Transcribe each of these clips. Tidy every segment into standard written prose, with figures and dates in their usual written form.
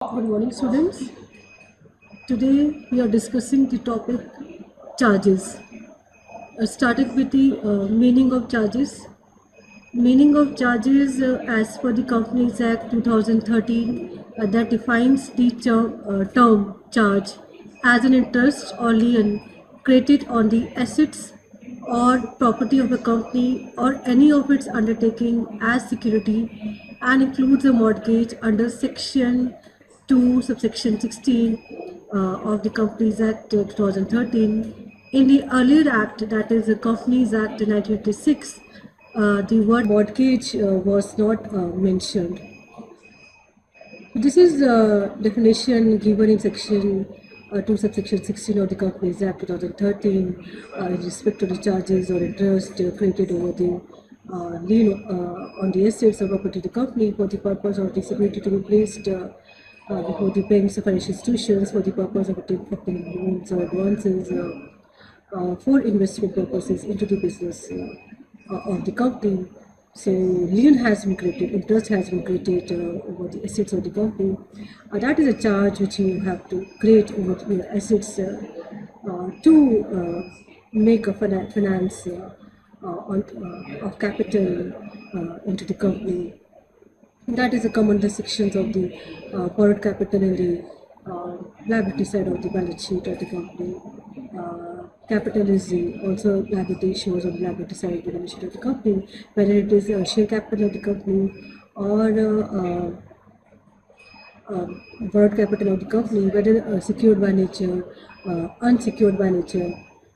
Good morning, students. Today we are discussing the topic charges. Starting with the meaning of charges. Meaning of charges, as per the Companies Act 2013, that defines the term charge as an interest or lien created on the assets or property of a company or any of its undertaking as security, and includes a mortgage under section 2 subsection 16 of the Companies Act 2013. In the earlier act, that is the Companies Act 1986, the word mortgage was not mentioned. This is the definition given in section 2 subsection 16 of the Companies Act 2013 in respect to the charges or interest created over the lien on the assets or property of the company for the purpose of the security to be placed before the banks or financial institutions for the purpose of obtaining loans or advances for investment purposes into the business of the company. So lien has been created, interest has been created over the assets of the company. That is a charge which you have to create over your assets to make a finance of capital into the company. That is a common restrictions of the borrowed capital in the liability side of the balance sheet of the company. Capital is also liability shows on the liability side of the balance sheet of the company, whether it is share capital of the company or borrowed capital of the company, whether secured by nature, unsecured by nature.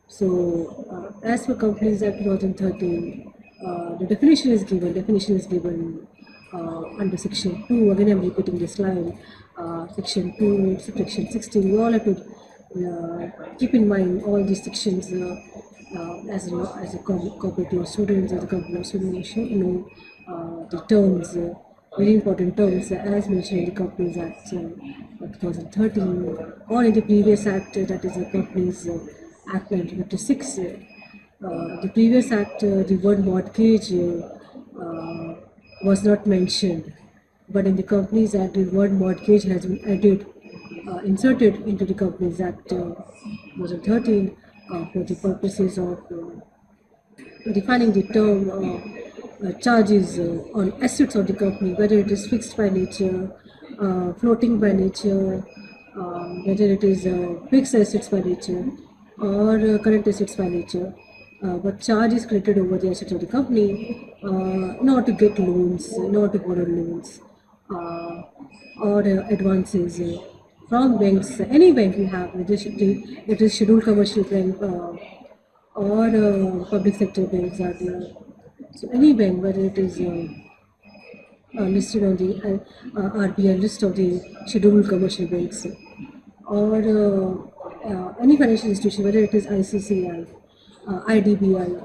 So, as for Companies Act 2013, the definition is given under section 2. Again, I'm repeating this line. Section 2, section 16. You all have to keep in mind all these sections as a cooperative students, as a company of students, you should know the terms. Very important terms as mentioned in the Companies Act 2013 or in the previous act, that is the Companies Act 1956. The previous act, the word mortgage was not mentioned, but in the Companies Act, the word mortgage has been added, inserted into the Companies Act 2013 for the purposes of defining the term charges on assets of the company, whether it is fixed by nature, floating by nature, whether it is fixed assets by nature or current assets by nature. But charge is created over the assets of the company, not to get loans, not to borrow loans or advances from banks, any bank you have, it is scheduled commercial bank or public sector banks are there. So any bank, whether it is listed on the RBI list of the scheduled commercial banks or any financial institution, whether it is ICCI, IDBI,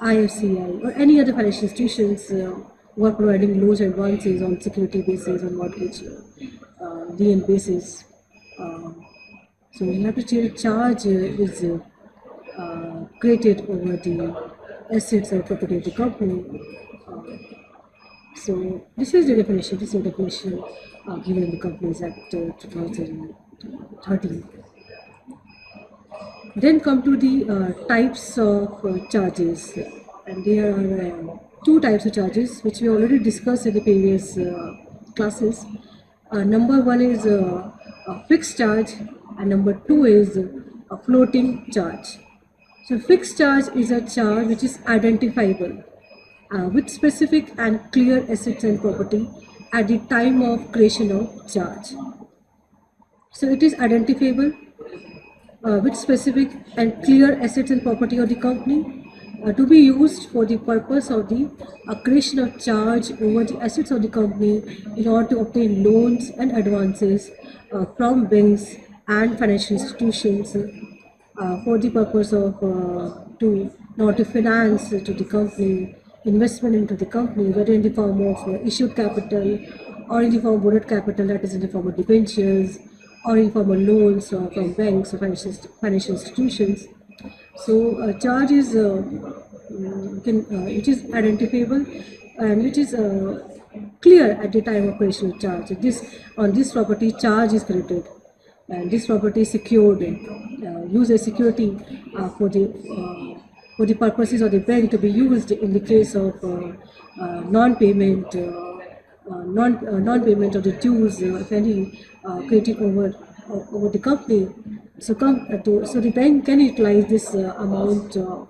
IFCI, or any other financial institutions who are providing loans and advances on security basis, on mortgage lien basis. So you have to say the charge is created over the assets or property of the company. So this is the definition. This is the definition given in the Companies Act 2013. Then come to the types of charges, and there are two types of charges which we already discussed in the previous classes. Number one is a fixed charge, and number two is a floating charge. So fixed charge is a charge which is identifiable with specific and clear assets and property at the time of creation of charge. So it is identifiable with specific and clear assets and property of the company to be used for the purpose of the creation of charge over the assets of the company in order to obtain loans and advances from banks and financial institutions for the purpose of to finance to the company, investment into the company, whether in the form of issued capital or in the form of borrowed capital, that is in the form of debentures or in form of loans from banks or financial institutions. So charge is it is identifiable and which is clear at the time of creation of charge. On this property charge is credited, and this property is secured, used as security for the purposes of the bank to be used in the case of non-payment non-payment of the dues, if any, created over the company. So so the bank can utilize this amount of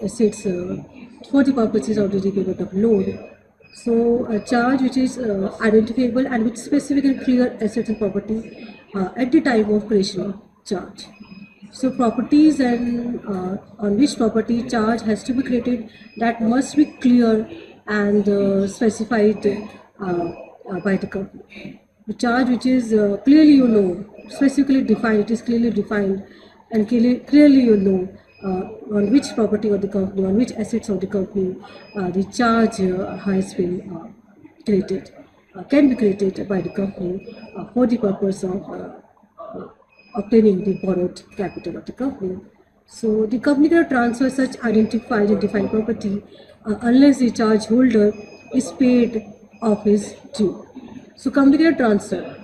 assets for the purposes of the repayment of loan. So a charge which is identifiable and with specific and clear assets and property at the time of creation of charge. So properties and on which property charge has to be created, that must be clear and specified by the company. The charge which is clearly specifically defined, it is clearly defined and clearly on which property of the company, on which assets of the company the charge has been created, can be created by the company for the purpose of obtaining the borrowed capital of the company. So the company cannot transfer such identified and defined property unless the charge holder is paid off his due. So company cannot transfer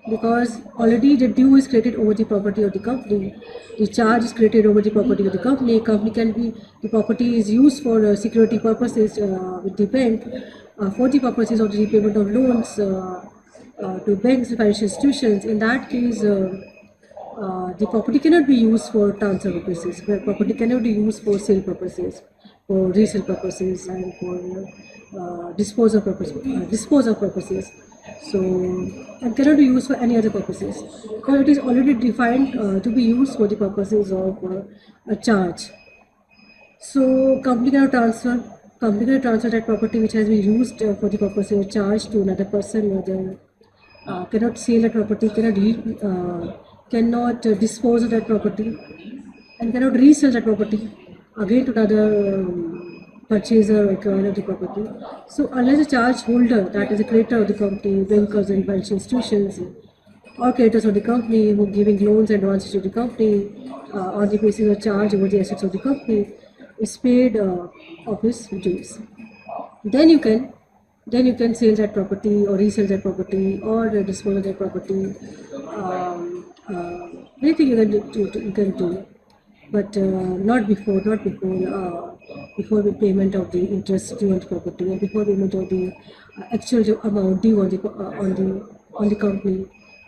because already the due is created over the property of the company. The charge is created over the property of the company. The property is used for security purposes with the bank for the purposes of the repayment of loans to banks and financial institutions. In that case, the property cannot be used for transfer purposes. The property cannot be used for sale purposes, for resale purposes, and for disposal purposes. So, and cannot be used for any other purposes because it is already defined to be used for the purposes of a charge. So, company cannot transfer that property which has been used for the purpose of charge to another person, or cannot sell that property, cannot dispose of that property, and cannot resell that property again to another purchaser or acquirer of the property. So unless the charge holder, that is the creditor of the company, bankers and financial institutions, or creditors of the company who are giving loans and advances to the company on the basis of charge over the assets of the company, is paid of his dues. Then you can sell that property or resell that property or dispose of that property. Anything you can do, but not before the payment of the interest due on the property, or before payment of the actual amount due on the company,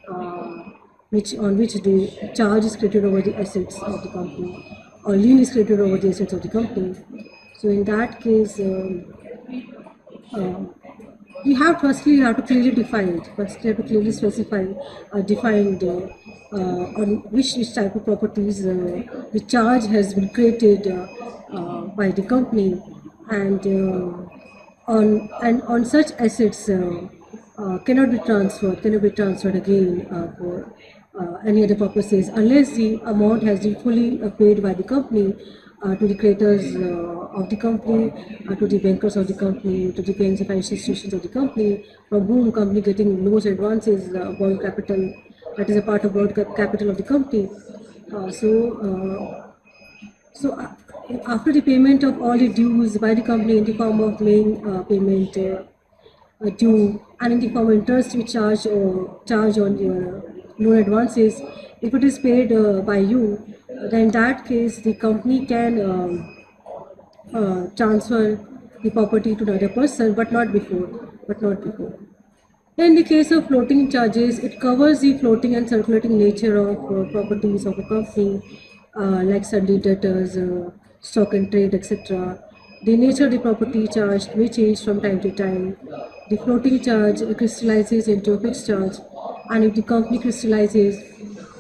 on which the charge is created over the assets of the company, or lien is created over the assets of the company. So in that case, you have to clearly define, first you have to clearly specify, defined on which type of properties the charge has been created by the company, and on such assets cannot be transferred again for any other purposes unless the amount has been fully paid by the company to the creditors of the company, to the bankers of the company, to the banks and financial institutions of the company, from whom company getting loans and advances, borrowed capital, that is a part of borrowed capital of the company. After the payment of all the dues by the company in the form of main payment due and in the form of interest we charge on your loan advances, if it is paid by you, then in that case the company can transfer the property to another person, but not before. In the case of floating charges, it covers the floating and circulating nature of properties of a company, like sundry debtors, stock and trade, etc. The nature of the property charged may change from time to time. The floating charge crystallizes into a fixed charge, and if the company crystallizes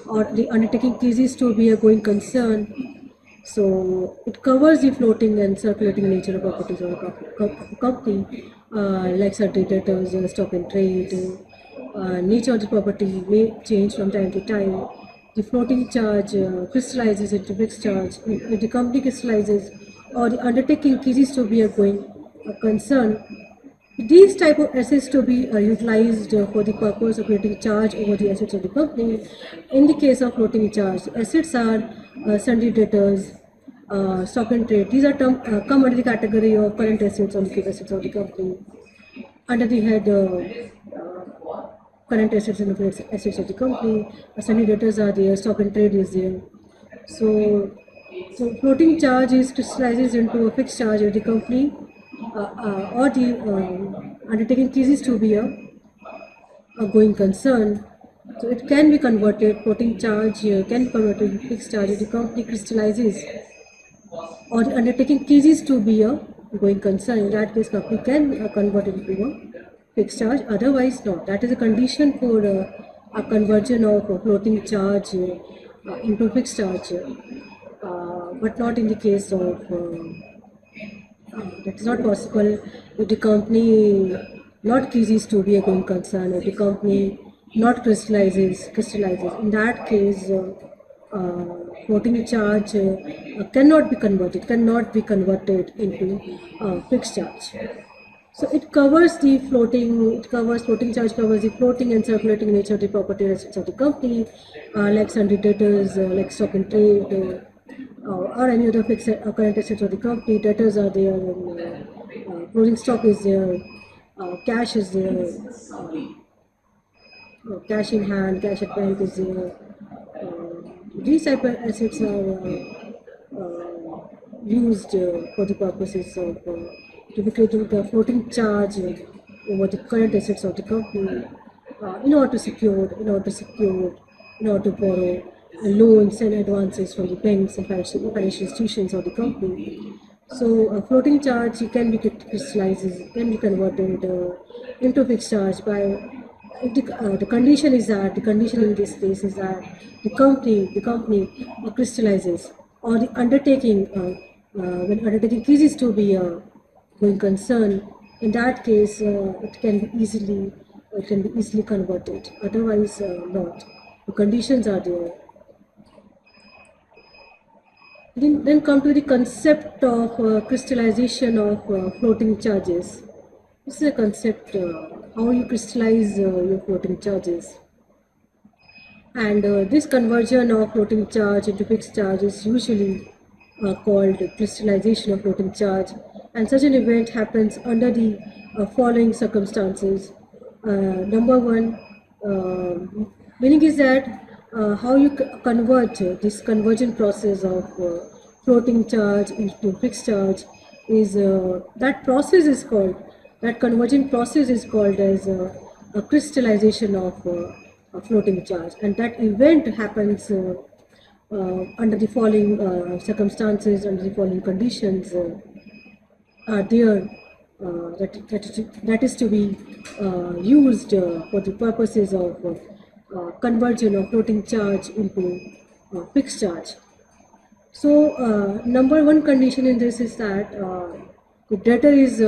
or the undertaking ceases to be a going concern, so it covers the floating and circulating nature of properties of a company, like certain debtors, stock and trade. Nature of the property may change from time to time. The floating charge crystallizes into fixed charge. If the company crystallizes or the undertaking ceases to be a going concern, these type of assets to be utilized for the purpose of creating charge over the assets of the company. In the case of floating charge, assets are sundry debtors, stock and trade. These are come under the category of current assets or liquid assets of the company. Under the head current assets and liquid assets of the company, sundry debtors are there, stock and trade is there. So floating charge is crystallizes into a fixed charge of the company or the undertaking ceases to be a going concern. So it can be converted, floating charge can be converted into fixed charge if the company crystallizes or the undertaking ceases to be a going concern. In that case, company can convert it into a fixed charge, otherwise not. That is a condition for a conversion of a floating charge into fixed charge, but not in the case of that is not possible if the company not ceases to be a going concern, if the company not crystallizes. In that case, floating charge cannot be converted into fixed charge. So it covers floating charge covers the floating and circulating nature of the property assets of the company, like sundry debtors, like stock and trade, or any other fixed current assets of the company. Debtors are there, and closing stock is there, cash is there, cash in hand, cash at bank is there. These type of assets are used for the purposes of to be creating a floating charge over the current assets of the company in order to borrow loans and advances from the banks and financial institutions of the company. So a floating charge can be crystallized, can be converted into fixed charge by the condition in this case is that the company crystallizes, or the undertaking when undertaking ceases to be a going concern. In that case, it can be easily converted. Otherwise, not. The conditions are there. Then come to the concept of crystallization of floating charges. This is a concept how you crystallize your floating charges. And this conversion of floating charge into fixed charge is usually called crystallization of floating charge. And such an event happens under the following circumstances. Number one, meaning is that how you convert this conversion process of floating charge into fixed charge is that conversion process is called as a crystallization of a floating charge, and that event happens under the following circumstances, under the following conditions are there that is to be used for the purposes of conversion of floating charge into fixed charge. So number one condition in this is that the debtor is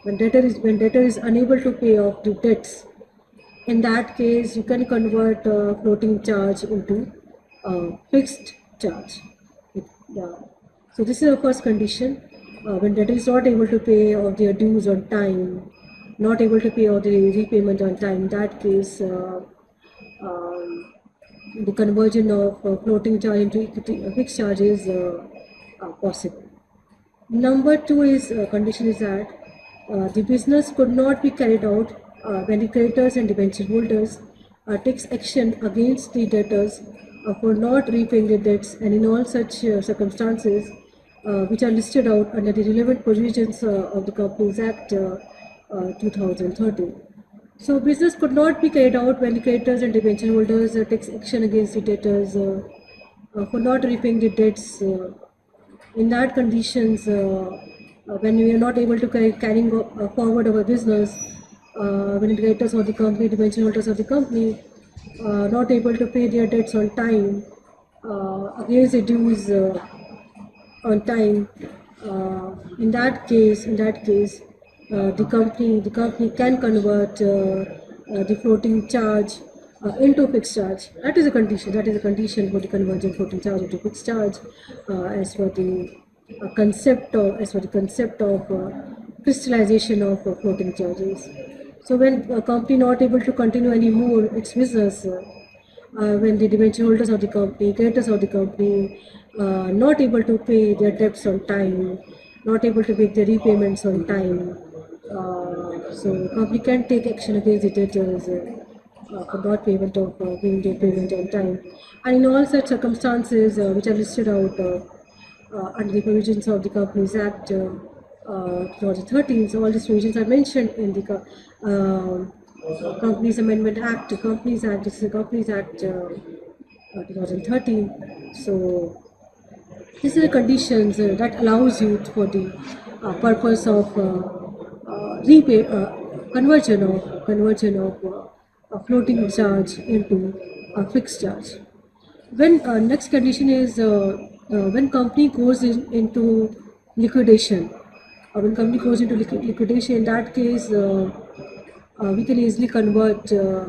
when debtor is unable to pay off the debts. In that case, you can convert floating charge into fixed charge. So this is the first condition. When debtor is not able to pay all their dues on time, not able to pay all the repayment on time, in that case, the conversion of floating charge into fixed charge is possible. Number two is condition is that the business could not be carried out when the creditors and debenture holders takes action against the debtors for not repaying the debts, and in all such circumstances which are listed out under the relevant provisions of the Companies Act 2013. So business could not be carried out when the creditors and debenture holders takes action against the debtors for not repaying the debts. In that conditions, when we are not able to carrying forward our business, when the creditors of the company, debenture holders of the company, not able to pay their debts on time, against the dues on time, in that case, the company can convert the floating charge into fixed charge. That is a condition. That is a condition for the conversion of floating charge into fixed charge, as for the concept of crystallization of floating charges. So when a company not able to continue anymore its business, when the debenture holders of the company, creditors of the company, not able to pay their debts on time, not able to make their repayments on time. So company can take action against the debtors for not payment of paying their payment on time. And in all such circumstances, which are listed out under the provisions of the Companies Act 2013, so all these provisions are mentioned in the Companies Amendment Act, Companies Act. This is the Companies Act 2013. So these are the conditions that allows you for the purpose of conversion of a floating charge into a fixed charge. When next condition is when company goes into liquidation, when company goes into liquidation, in that case we can easily convert uh,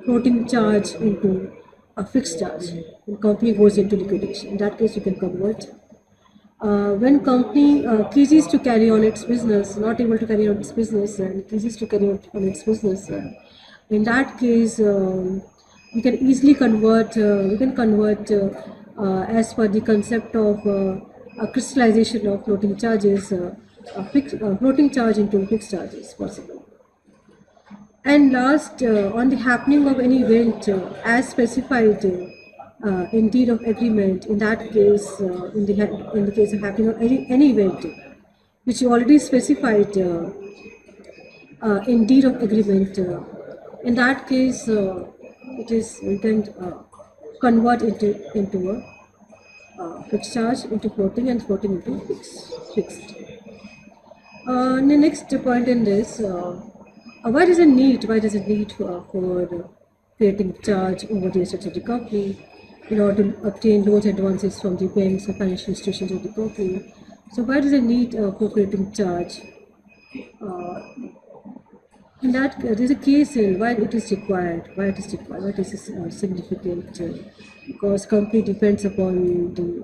floating charge into a fixed charge. When company goes into liquidation, in that case you can convert. When company ceases to carry on its business, not able to carry on its business, and ceases to carry on its business, in that case we can easily convert. We can convert as per the concept of a crystallization of floating charges, floating charge into fixed charges possible. And last, on the happening of any event as specified in deed of agreement, in that case, in the case of happening of any event which you already specified in deed of agreement, in that case, it is you can convert into a fixed charge into floating and floating into fixed. The next point in this. Why does it need for creating charge over the assets of the company in order to obtain loans advances from the banks or financial institutions of the company? So why does it need for creating charge? In that there's a case in why it is required. Why it is required? Why it is significant? Because company depends upon the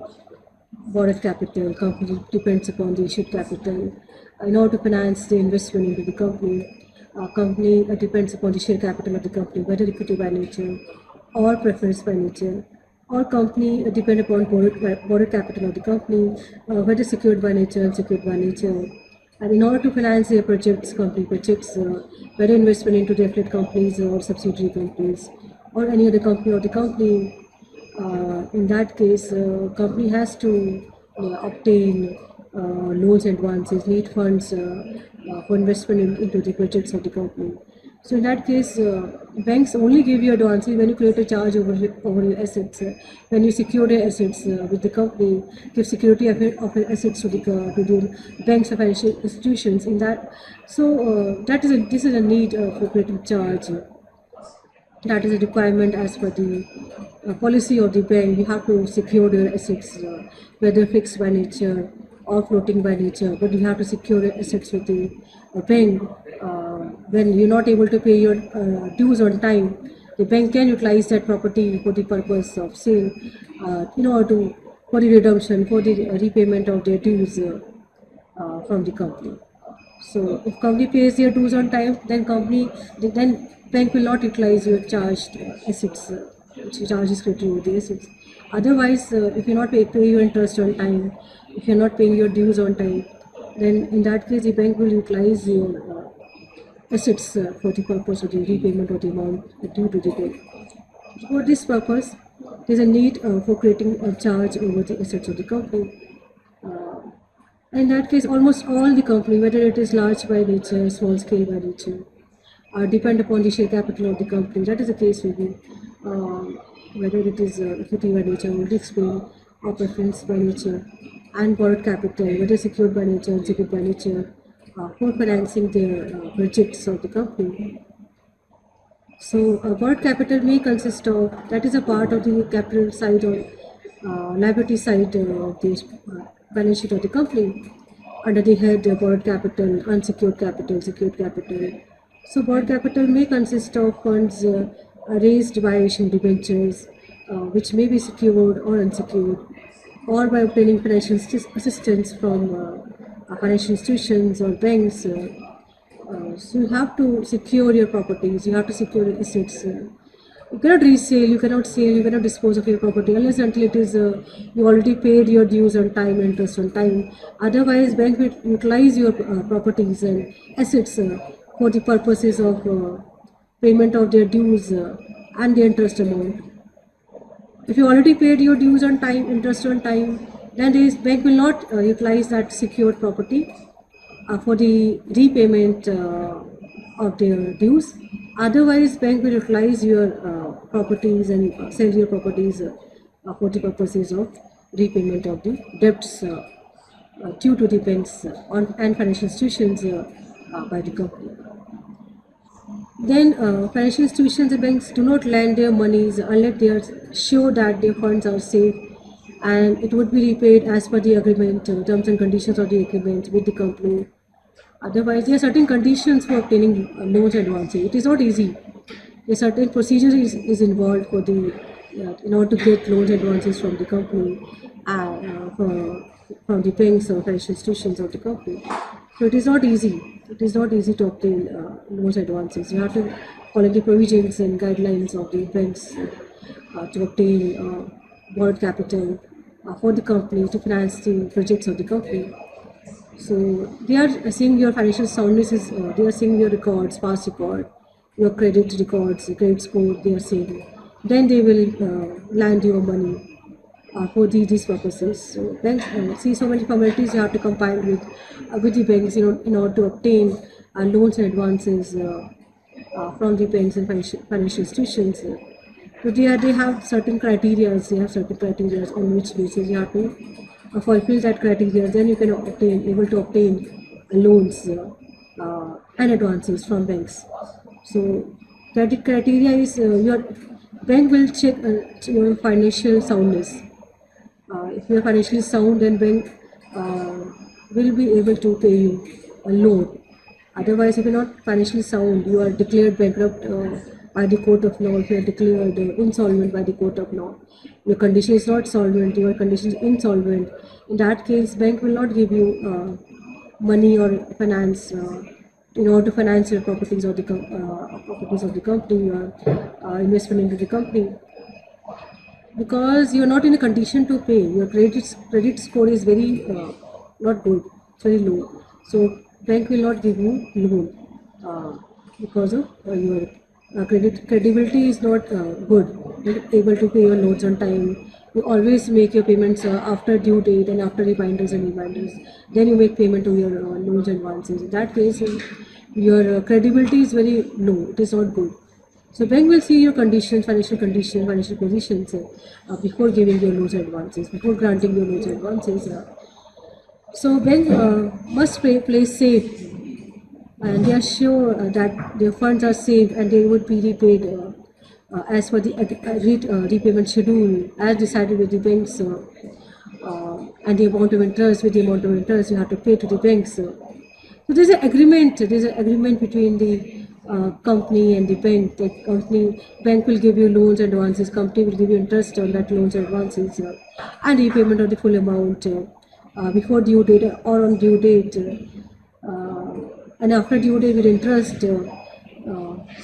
borrowed capital. Company depends upon the issued capital in order to finance the investment into the company. Company depends upon the share capital of the company, whether equity by nature or preference by nature, or company depend upon borrowed capital of the company, whether secured by nature, unsecured by nature. And in order to finance their projects, company projects, whether investment into the affiliate companies or subsidiary companies, or any other company or the company, in that case, company has to obtain loans, advances, need funds for investment into the projects of the company. So in that case, banks only give you advances when you create a charge over your assets. When you secure your assets with the company, give security of your assets to the banks or financial institutions. In that, so this is a need for creating charge. That is a requirement as per the policy of the bank. You have to secure your assets, whether fixed by nature or floating by nature, but you have to secure your assets with the bank. When you're not able to pay your dues on time, the bank can utilize that property for the purpose of sale, in order to for the redemption, for the repayment of their dues from the company. So if company pays their dues on time, then bank will not utilize your charged assets, charges credited over the assets. Otherwise, if you not pay your interest on time, if you're not paying your dues on time, then in that case the bank will utilize your assets for the purpose of the repayment of the amount due to the bank. For this purpose, there is a need for creating a charge over the assets of the company. In that case, almost all the company, whether it is large by nature, small scale by nature, depend upon the share capital of the company. That is the case with the whether it is equity by nature, already explained, or preference by nature, and borrowed capital, whether secured by nature, unsecured by nature, for financing the projects of the company. So, borrowed capital may consist of, that is a part of the capital side or liability side of the balance sheet of the company, under the head borrowed capital, unsecured capital, secured capital. So, borrowed capital may consist of funds raised by issuing debentures, which may be secured or unsecured, or by obtaining financial assistance from financial institutions or banks. So you have to secure your properties, you have to secure your assets. You cannot resale, you cannot sell, you cannot dispose of your property unless until it is you already paid your dues on time, interest on time. Otherwise, bank will utilize your properties and assets for the purposes of payment of their dues and the interest amount. If you already paid your dues on time, interest on time, then this bank will not utilize that secured property for the repayment of their dues. Otherwise, bank will utilize your properties and sell your properties for the purposes of repayment of the debts due to the banks and financial institutions by the company. Then financial institutions and banks do not lend their monies unless they are sure that their funds are safe and it would be repaid as per the agreement, terms and conditions of the agreement with the company. Otherwise, there are certain conditions for obtaining loans advances. It is not easy. A certain procedure is involved for the in order to get loans advances from the company from the banks or financial institutions of the company. So it is not easy. It is not easy to obtain loans advances. You have to follow the provisions and guidelines of the banks to obtain borrowed capital for the company to finance the projects of the company. So they are seeing your financial soundness is they are seeing your records, past record, your credit records, credit score. They are seeing. Then they will lend your money for these purposes. So banks see so many formalities you have to compile with the banks in order to obtain loans and advances from the banks and financial institutions. So they have certain criteria. They have certain criteria on which basis you have to fulfill that criteria. Then you can able to obtain loans and advances from banks. So that criteria is your bank will check your financial soundness. If you are financially sound, then bank will be able to pay you a loan. Otherwise, if you are not financially sound, you are declared bankrupt by the court of law. If you are declared insolvent by the court of law, your condition is not solvent, your condition is insolvent. In that case, bank will not give you money or finance in order to finance your properties of the company, your investment into the company, because you are not in a condition to pay. Your credit score is very not good, it's very low. So bank will not give you loan because of your credibility is not good. You're able to pay your loans on time. You always make your payments after due date and after reminders and reminders. Then you make payment to your loans and advances. In that case, your credibility is very low. It is not good. So bank will see your conditions, financial positions before giving your loans and advances, before granting your loans and advances. So bank must play safe, and they are sure that their funds are safe and they would be repaid as per the repayment schedule as decided with the banks, and the amount of interest with the amount of interest you have to pay to the banks. So there's an agreement. There's an agreement between the company and the bank. The bank will give you loans and advances. Company will give you interest on that loans and advances and repayment of the full amount before due date or on due date. And after due date with interest.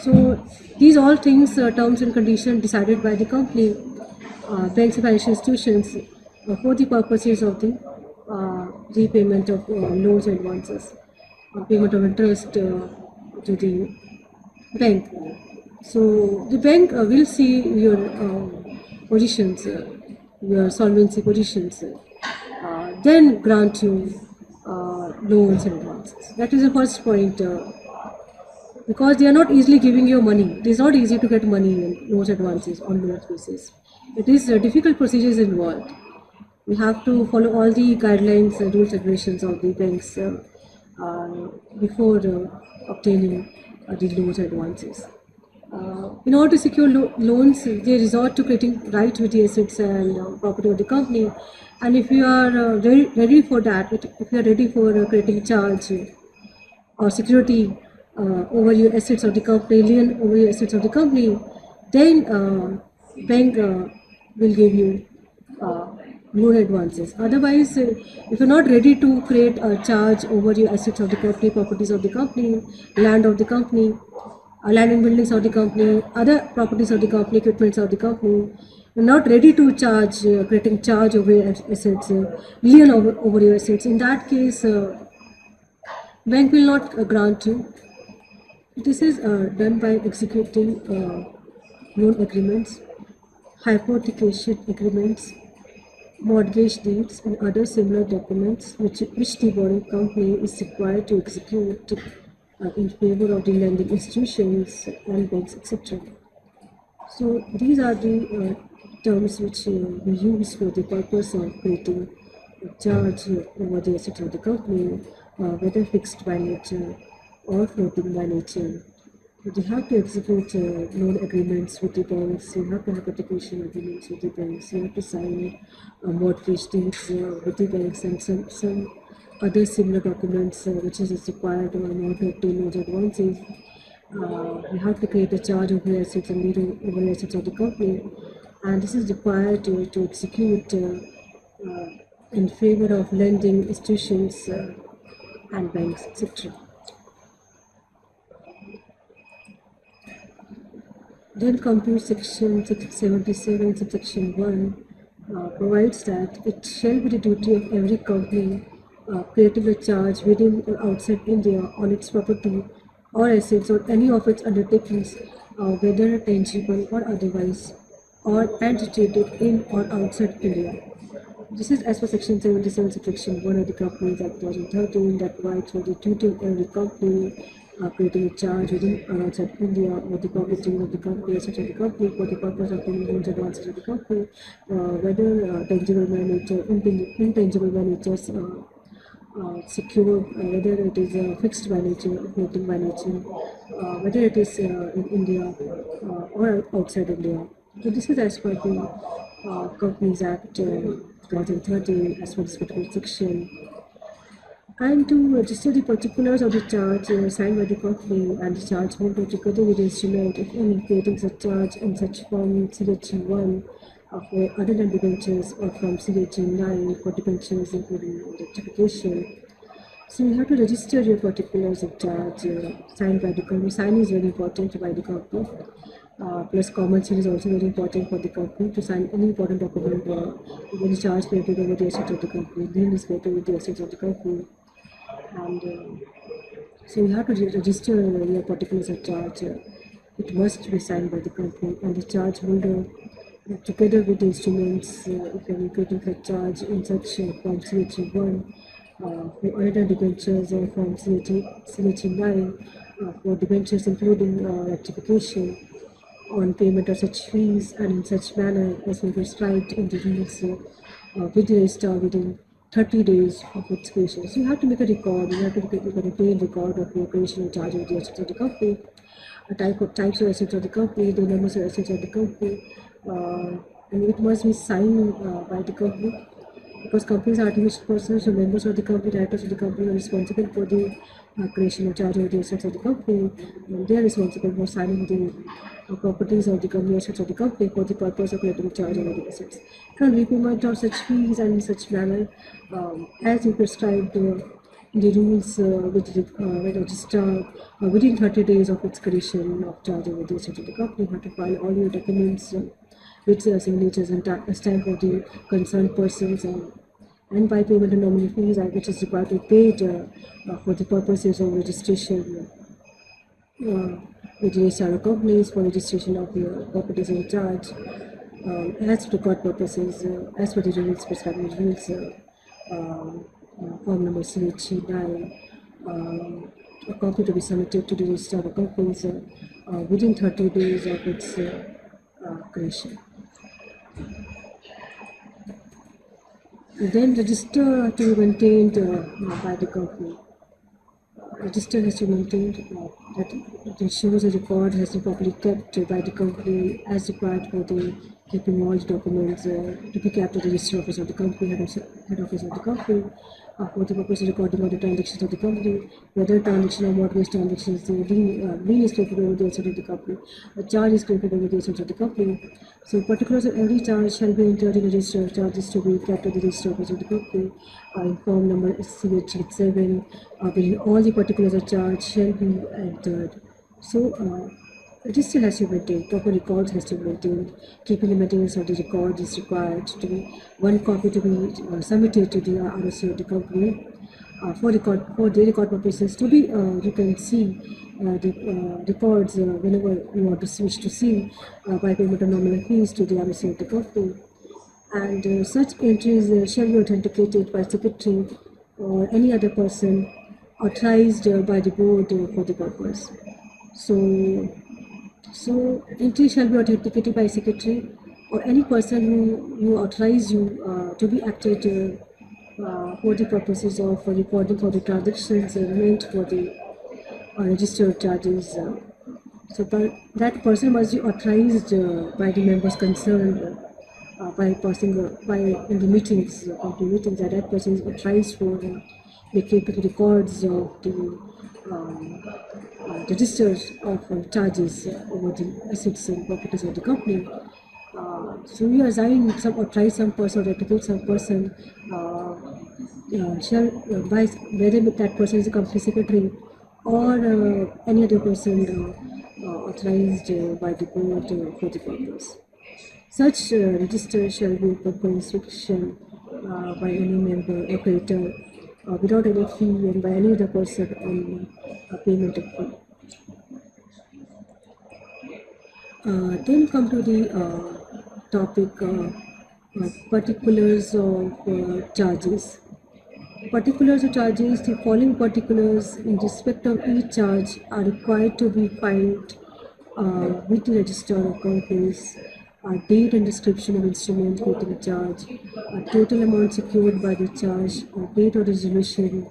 So these all things, terms and conditions decided by the company, banks and financial institutions for the purposes of the repayment of loans and advances, payment of interest to the bank. So the bank will see your positions, your solvency positions, then grant you loans and advances. That is the first point, because they are not easily giving you money. It is not easy to get money and loans advances on loans basis. It is difficult procedures involved. We have to follow all the guidelines and rules and regulations of the banks before obtaining the loans advances. In order to secure loans, they resort to creating rights with the assets and property of the company. And if you are ready for that, if you are ready for creating charge or security over your assets of the company, lien over your assets of the company, then bank will give you loan advances. Otherwise, if you're not ready to create a charge over your assets of the company, properties of the company, land of the company, land and buildings of the company, other properties of the company, equipments of the company, you're not ready to charge, creating charge over your assets, lien over your assets. In that case, bank will not grant you. This is done by executing loan agreements, hypothecation agreements, mortgage deeds, and other similar documents which the borrowing company is required to execute in favor of the lending institutions and banks, etc. So these are the terms which we use for the purpose of creating a charge over the assets of the company, whether fixed by nature or floating by nature. You have to execute loan agreements with the banks, you have to have hypothecation agreements with the banks, you have to sign mortgage deeds with the banks, and some other similar documents which is required in order to obtain those advances. You have to create a charge over your assets and lien over your assets of the company, and this is required to execute in favor of lending institutions and banks, etc. Then Compute Section 77, subsection 1 provides that it shall be the duty of every company creating a charge within or outside India on its property or assets or any of its undertakings, whether tangible or otherwise, or and situated in or outside India. This is as per Section 77, subsection 1 of the Companies Act 2013 that provides for the duty of every company creating a charge within or outside India or the property of the company, assets of the company for the purpose of paying loans advances of the company, whether tangible by nature, intangible by nature, secure, whether it is fixed by nature, floating by nature, whether it is in India or outside India. So this is as per the Companies Act 2013 as per this particular section. And to register the particulars of the charge signed by the company and the charge holder together with the instrument, if any, creating such charge in such form CHG 1 for other than debentures or from CHG 9 for debentures including rectification. So you have to register your particulars of charge signed by the company. Sign is very important by the company. Plus common seal is also very important for the company to sign any important document when the charge created over the assets of the company. Lien is created with the assets of the company. And so you have to register your particulars of charge. It must be signed by the company and the charge holder together with the instruments if you're creating such charge in such form CHE1 for other debentures or from CHE9 for debentures including rectification on payment of such fees and in such manner as will be prescribed in the rules with the registrar within 30 days of its creation. So you have to make a record, you have to make a detailed record of your creation and charge of the assets of the company, types of assets of the company, the numbers of assets of the company, and it must be signed by the company because companies are artificial persons, so members of the company, directors of the company are responsible for the creation and charge of the assets of the company, and they are responsible for signing the properties of the company, assets of the company for the purpose of collecting charge over the assets. And repayment of such fees and in such manner as is prescribed the rules with register within 30 days of its creation of charge over the assets of the company. You have to file all your documents with signatures and stamp of the concerned persons and by payment of nominal fees which is required to be paid for the purposes of registration with registrar companies for registration of your properties in charge as record purposes as per the rules prescribed in the rules form number CHE9 a copy to be submitted to the registrar of companies within 30 days of its creation. Then register to be maintained by the company. Register has to be maintained that it ensures a record has been properly kept by the company as required for the keeping all the documents to be kept at the register office of the company, head office of the company, for the purpose of recording all the transactions of the company, whether transaction or mortgage transactions, the lien is created over the assets of the company, a charge is created over the assets of the company. So particulars of every charge shall be entered in the register of charges to be kept at the register office of the company. In form number CH7, wherein all the particulars of charge shall be entered. So register has to be maintained, proper records has to be maintained, keeping the maintenance of the record is required to be one copy to be submitted to the ROC of the company for the record purposes to be you can see the records whenever you want to switch to see by payment of nominal fees to the ROC of the company, and such entries shall be authenticated by secretary or any other person authorized by the board for the purpose. So entry shall be authenticated by secretary or any person who authorize you to be acted for the purposes of recording for the transactions meant for the registered charges. So that person must be authorized by the members concerned by in the meetings, company meetings, that person is authorized for keeping records of the registers of charges over the assets and properties of the company. So you assign some authorize some person or replicate some person shall by whether that person is a company secretary or any other person authorized by the board for the purpose. Such register shall be opened for inspection by any member operator without any fee and by any other person on payment of fee. Then come to the topic particulars of charges. Particulars of charges, the following particulars in respect of each charge are required to be filed with the register of companies. Date and description of instrument creating a charge, total amount secured by the charge, date of resolution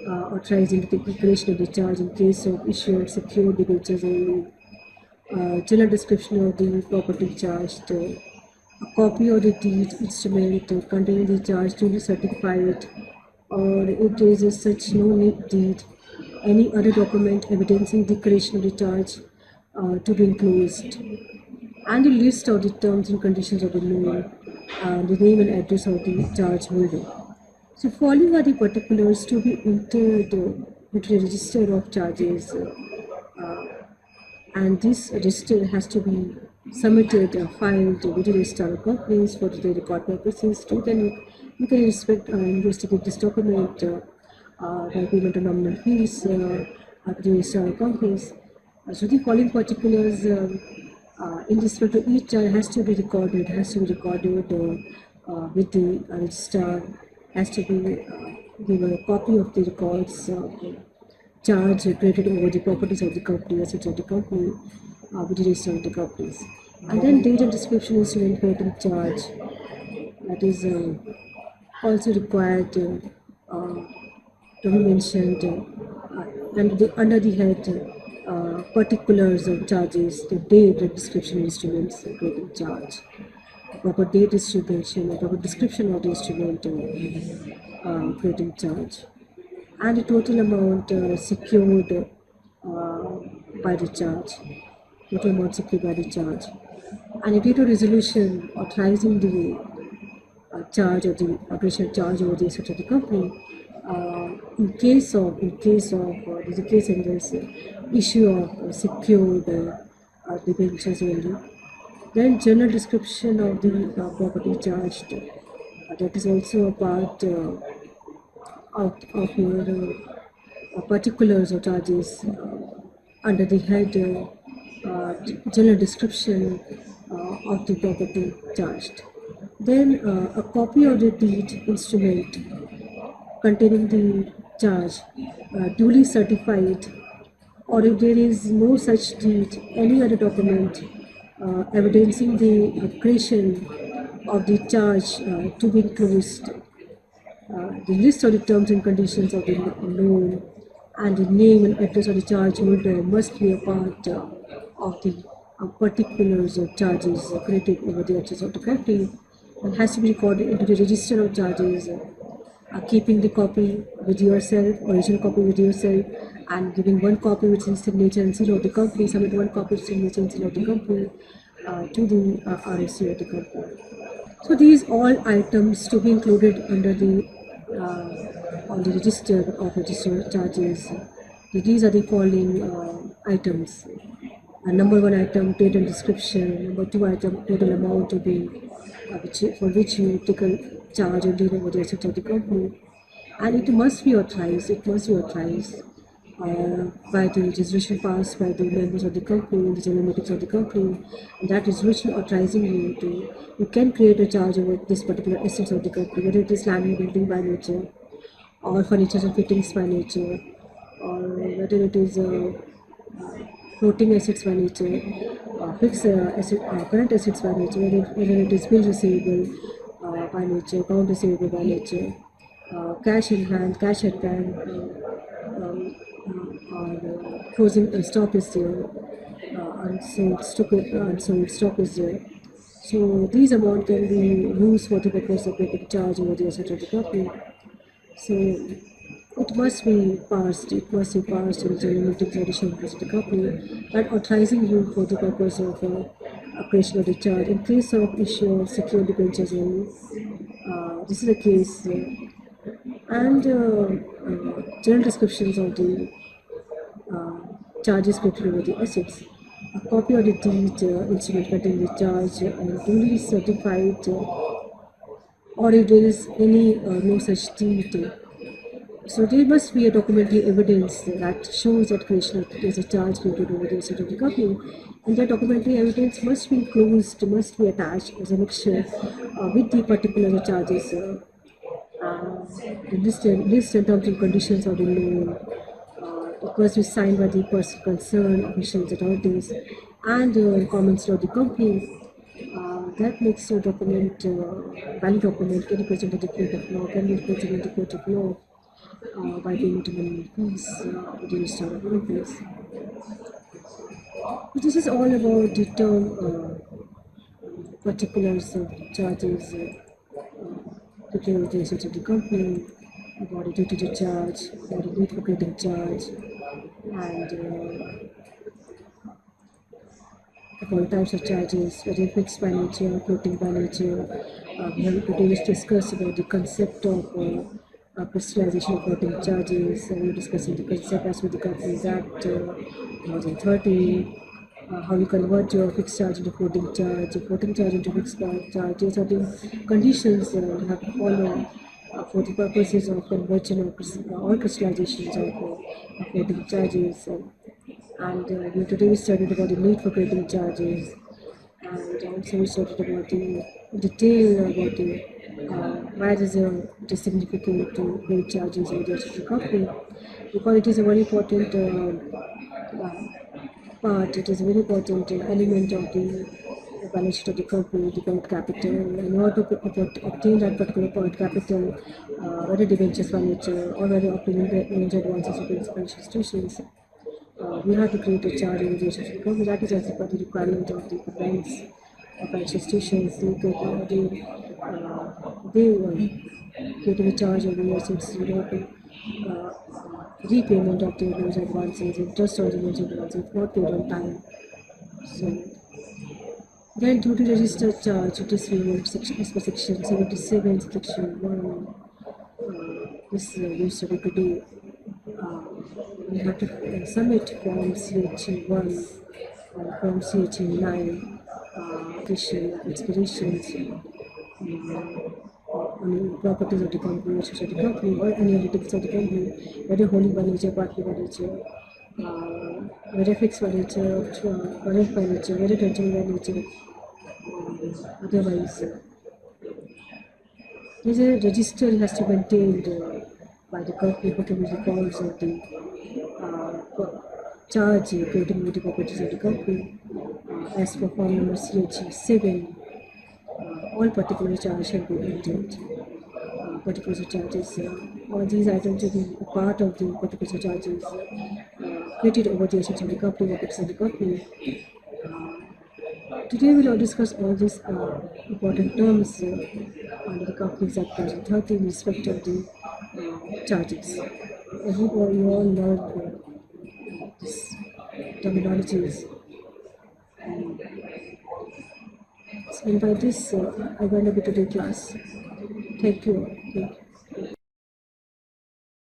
authorizing the declaration of the charge in case of issued secured debentures only, general description of the property charged, a copy of the deed instrument containing the charge duly certified, or if there is such no need deed, any other document evidencing the creation of the charge to be enclosed, and a list of the terms and conditions of the loan, the name and address of the charge holder. So following are the particulars to be entered into the register of charges, and this register has to be submitted, filed with the register of companies for the record purposes. You can investigate this document by payment of nominal fees at the register of companies. So the following particulars in respect to each charge has to be recorded with the register, has to be given a copy of the records charge created over the properties of the company, assets of the company, with the register of the companies. And then date and description instrument creating charge, that is also required to be mentioned under the head particulars of charges, the date and description instruments creating charge, proper date distribution, proper description of the instrument creating charge, and the total amount secured by the charge, and a date of resolution authorizing the charge or the operational charge over the assets of the company. In case of there's a case in this issue of secured debentures only. Then general description of the property charged, that is also a part of your particulars or charges under the head general description of the property charged. Then a copy of the deed instrument containing the charge duly certified, or if there is no such deed, any other document evidencing the creation of the charge to be enclosed, the list of the terms and conditions of the loan, and the name and address of the charge holder must be a part of the particulars of charges created over the assets of the company, and has to be recorded into the register of charges, keeping the copy with yourself, original copy with yourself, and giving one copy with signature and seal of the company, submit one copy with signature and seal of the company to the RSC of the company. So these all items to be included under the on the register of register charges. These are the following items. Number one item, patent description. Number two item, total amount to be for which you take a charge and deal with the assets of the company. And it must be authorized. It must be authorized by the resolution passed by the members of the company in the general meetings of the company. And that resolution authorizing you can create a charge over this particular assets of the company, whether it is land and building by nature, or furniture and fittings by nature, or whether it is floating assets by nature, fixed current assets by nature, whether it is bill receivable by nature, account receivable by nature, cash in hand, cash at bank, or closing stock is there, unsold stock is there. So these amount can be used for the purpose of getting charge over the asset of the company. So it must be passed in the general meetings of the shareholders of the company, and authorizing you for the purpose of creation of the charge in case of issue of secured debentures only. This is the case. And general descriptions of the charges created over the assets. A copy of the deed instrument containing the charge and duly certified, or if there is any no such deed. So there must be a documentary evidence that shows that creation of there is a charge created over the asset of the company, and that documentary evidence must be enclosed, must be attached as a mixture with the particular charges. The list and terms and conditions of the loan. It must be signed by the person concerned, officials, authorities, and comments of the company. That makes a document, valid document, can be presented in the court of law, can be presented in the court of law by payment of minimum fees within the start of fees. This is all about the term particulars of charges to clear the assets of the company, about the duty to charge, about the need for creating charge, and about types of charges, whether fixed by nature or floating by nature. We have to discuss about the concept of crystallization of floating charges. We're discussing the concept as with the Companies Act 2013. How you convert your fixed charge into floating charge, into fixed charge. These are the conditions you have to follow for the purposes of conversion or crystallizations of floating charges. And we today studied about the need for creating charges, and also we studied about the detail about the why it is significant to create charges in the company, because it is a very important part, it is a very important element of the balance sheet of the company, the current capital. In order to obtain that particular current capital, whether debentures by nature or whether obtaining loans advances of financial institutions, we have to create a charge in relation to the company. That is as per the requirement of the banks or financial institutions. They create a charge over the assets to repayment of their loans advances, interest on the loans advances not paid on time. So then duty register charge, it is removed as per section 77, section 1. This used to be today. We have to submit form CH1 or form CH9 addition expirations on properties of the company, assets of the company, or any other things of the company, whether wholly by nature, partly by nature, whether fixed by nature, current by nature, whether continuing by nature, otherwise. There's a register has to be maintained by the company who can be records of the charge creating with the properties of the company. As per form number CH7, all particular charges shall be entered. Particular charges, all these items will be a part of the particular charges created over the assets of the company, properties of the company. Today we'll discuss all these important terms under the Companies Act 2013 in respect of the charges. I hope you all learned this terminologies. And by this, I wind up today's class. Thank you.